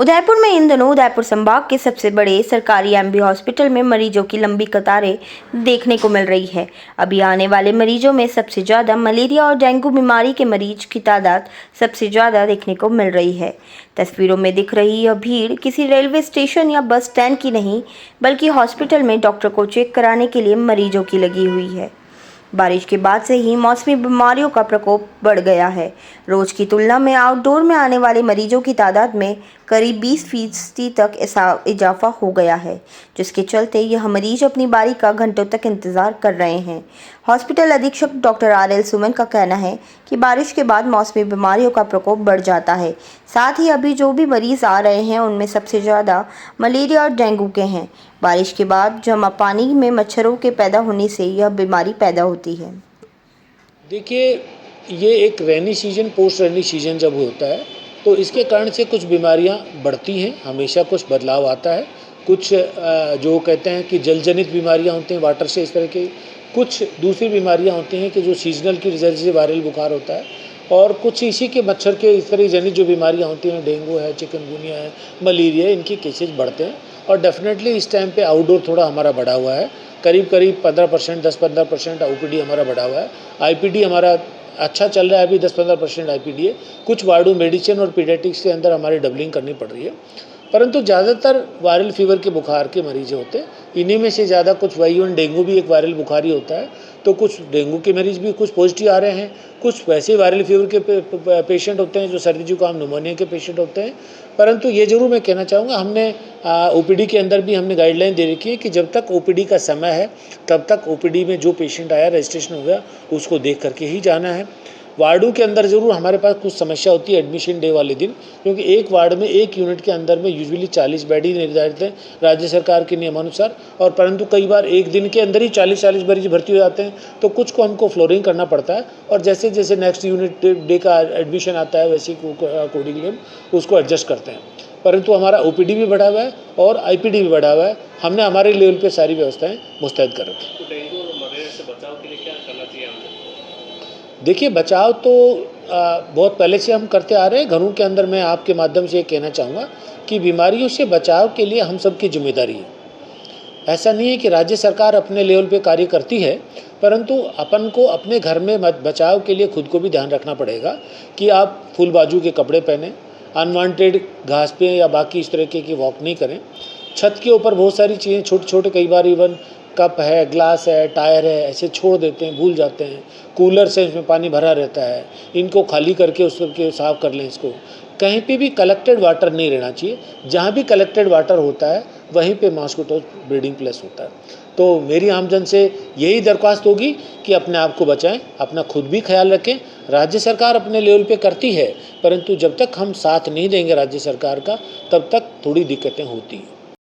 उदयपुर में इन दिनों उदयपुर संभाग के सबसे बड़े सरकारी एमबी हॉस्पिटल में मरीजों की लंबी कतारें देखने को मिल रही है। अभी आने वाले मरीजों में सबसे ज़्यादा मलेरिया और डेंगू बीमारी के मरीज की तादाद सबसे ज़्यादा देखने को मिल रही है। तस्वीरों में दिख रही यह भीड़ किसी रेलवे स्टेशन या बस स्टैंड की नहीं, बल्कि हॉस्पिटल में डॉक्टर को चेक कराने के लिए मरीजों की लगी हुई है। बारिश के बाद से ही मौसमी बीमारियों का प्रकोप बढ़ गया है। रोज की तुलना में आउटडोर में आने वाले मरीजों की तादाद में करीब 20% तक इजाफा हो गया है, जिसके चलते यह मरीज अपनी बारी का घंटों तक इंतजार कर रहे हैं। हॉस्पिटल अधीक्षक डॉक्टर RL सुमन का कहना है कि बारिश के बाद मौसमी बीमारियों का प्रकोप बढ़ जाता है। साथ ही अभी जो भी मरीज आ रहे हैं उनमें सबसे ज़्यादा मलेरिया और डेंगू के हैं। बारिश के बाद जमा पानी में मच्छरों के पैदा होने से यह बीमारी पैदा होती है। देखिए, ये एक rainy season, post rainy season जब होता है तो इसके कारण से कुछ बीमारियां बढ़ती हैं। हमेशा कुछ बदलाव आता है। कुछ जो कहते हैं कि जलजनित बीमारियां होती हैं, वाटर से इस तरह की। कुछ दूसरी बीमारियां होती हैं कि जो सीजनल की वजह से वायरल बुखार होता है, और कुछ इसी के मच्छर के इस तरह जनित जो बीमारियां होती हैं, डेंगू है, चिकनगुनिया है, मलेरिया, इनके केसेस बढ़ते हैं। और डेफिनेटली इस टाइम पे आउटडोर थोड़ा हमारा बढ़ा हुआ है। करीब 15%, 10-15% OPD हमारा बढ़ा हुआ है। IPD हमारा अच्छा चल रहा है, अभी 10-15% IPD है। कुछ वार्डों मेडिसिन और पीडियाट्रिक्स के अंदर हमारी डबलिंग करनी पड़ रही है। परंतु ज़्यादातर वायरल फीवर के बुखार के मरीज होते हैं। इन्हीं में से ज़्यादा कुछ वाइवन डेंगू भी एक वायरल बुखार ही होता है, तो कुछ डेंगू के मरीज भी कुछ पॉजिटिव आ रहे हैं। कुछ वैसे वायरल फीवर के पेशेंट होते हैं जो सर्दी जुकाम निमोनिया के पेशेंट होते हैं। परंतु ये ज़रूर मैं कहना चाहूँगा, हमने OPD के अंदर भी हमने गाइडलाइन दे रखी है कि जब तक OPD का समय है तब तक OPD में जो पेशेंट आया, रजिस्ट्रेशन हो गया, उसको देख करके ही जाना है। वार्डों के अंदर ज़रूर हमारे पास कुछ समस्या होती है एडमिशन डे वाले दिन, क्योंकि एक वार्ड में एक यूनिट के अंदर में यूजुअली 40 बेड ही निर्धारित हैं राज्य सरकार के नियमानुसार। और परंतु कई बार एक दिन के अंदर ही 40 मरीज भर्ती हो जाते हैं, तो कुछ को हमको फ्लोरिंग करना पड़ता है। और जैसे जैसे नेक्स्ट यूनिट डे का एडमिशन आता है वैसे अकॉर्डिंगली हम उसको एडजस्ट करते हैं। परंतु हमारा OPD भी बढ़ा हुआ है और IPD भी बढ़ा हुआ है। हमने हमारे लेवल पे सारी व्यवस्थाएं मुस्तैद कर रखी है। तो डेंगू और मलेरिया से बचाव के लिए क्या करना चाहिए हमें? देखिए, बचाव तो बहुत पहले से हम करते आ रहे हैं। घरों के अंदर मैं आपके माध्यम से ये कहना चाहूँगा कि बीमारियों से बचाव के लिए हम सबकी जिम्मेदारी है। ऐसा नहीं है कि राज्य सरकार अपने लेवल पे कार्य करती है, परंतु अपन को अपने घर में बचाव के लिए खुद को भी ध्यान रखना पड़ेगा कि आप फुल बाजू के कपड़े पहने, अनवांटेड घास पे या बाकी इस तरह की वॉक नहीं करें। छत के ऊपर बहुत सारी चीज़ें छोटे छोटे, कई बार इवन कप है, ग्लास है, टायर है, ऐसे छोड़ देते हैं, भूल जाते हैं। कूलर से इसमें पानी भरा रहता है, इनको खाली करके उस के साफ कर लें। इसको कहीं पे भी कलेक्टेड वाटर नहीं रहना चाहिए। जहाँ भी कलेक्टेड वाटर होता है वहीं पे मॉस्किटो ब्रीडिंग प्लेस होता है। तो मेरी आमजन से यही दरख्वास्त होगी कि अपने आप को बचाएं, अपना खुद भी ख्याल रखें। राज्य सरकार अपने लेवल पे करती है, परंतु जब तक हम साथ नहीं देंगे राज्य सरकार का, तब तक थोड़ी दिक्कतें होती हैं।